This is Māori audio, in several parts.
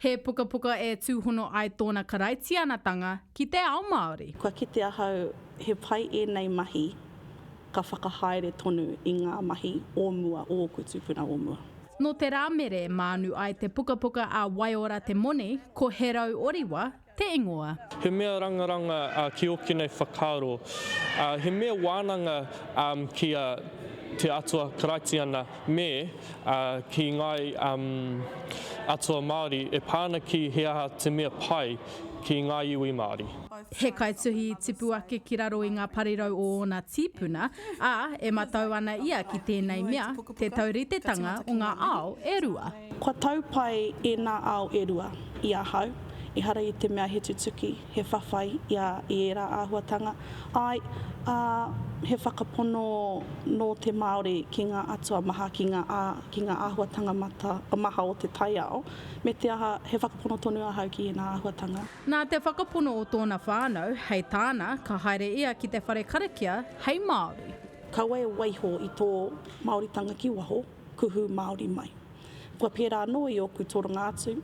He puka puka e tūhono ai tōna karaitianatanga ki te ao Māori. Kua ki te ahau, he pai e nei mahi ka whakahaere tonu i ngā mahi ōmua o koe tūpuna ōmua. No te rāmere mānu ai te puka puka a Waiora te mone, ko Herau Oriwa, te ingoa. He mea rangaranga ki oki nei whakaaro. He mea wānanga ki te atua karaitiana me ki ngai atua Māori e pāna ki he aha te mea pai ki ngā iwi Māori. He kaituhi tipu ake ki raro i ngā parirau o ōna tīpuna, a e matau ana ia ki tēnei mea, te tauritetanga o ngā ao e rua. Kua taupai e ngā ao e rua i ahau, i hara i te mea he tutuki, he whawhai i era āhuatanga. Ai, he whakapono no te Māori ki ngā atua maha, ki ngā āhuatanga maha o te taiao, me te aha, he whakapono tonu ahau ki ngā āhuatanga. Nā te whakapono o tōna whānau, hei tāna, ka haere ia ki te whare karakia, hei Māori. Kaua e waiho i tō Māoritanga ki waho, kuhu Māori mai. Kua pērā no i oku toronga atu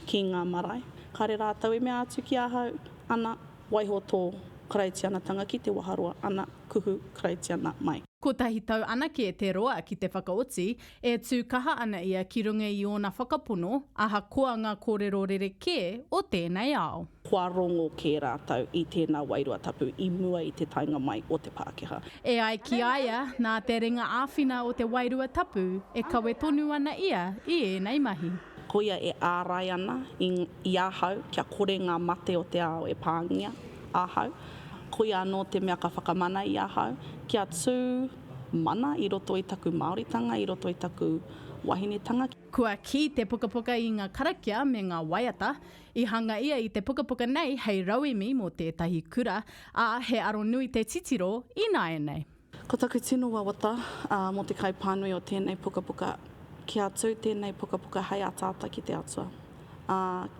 ki ngā marae. Kare rātau e mea atu ki ahau, ana waiho tō karaitianatanga ki te waharua, ana kuhu karaitiana mai. Ko tahi tau anake e te roa ki te whakaoti, e tū kaha ana ia ki runga i ōna whakapono, aha koa ngā kōrero rereke o tēnei ao. Kua rongo ke rātau i tēnā wairua tapu i mua i te tainga mai o te Pākehā. E ai ki aia, nā te ringa āwhina o te wairua tapu, e kawe tonu ana ia i ēnei mahi. Ko ia e ārai ana i ahau, kia kore ngā mate o te ao e pāngia ahau. Ko ia anō te mea ka whakamana i ahau, kia tū mana i roto i taku Māoritanga, i roto i taku wahinetanga. Kua ki te puka puka i ngā karakia me ngā waiata, i hanga ia i te puka puka nei hei rauemi mō tētahi kura, a he aro nui te titiro i nāe nei. Ko taku tino wawata mō te kaipānui o tēnei puka puka, kia tū tēnei puka puka hei atata ki te atua.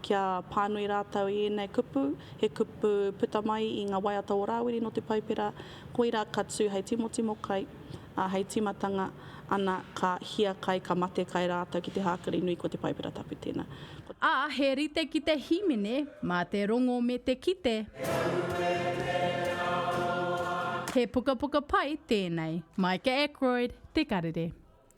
Kia pānui rātau i nei kupu, he kupu puta mai i ngā waiata o Rāwiri no te paipera, koira ka tū hei timo kai, hei timatanga, ana ka hia kai, ka mate kai rātau ki te hākari nui ko te paipera tapu tēnā. A he rite ki te himene, mā te rongo me te kite. He puka puka pai tēnei. Micah Ackroyd, Te Karere.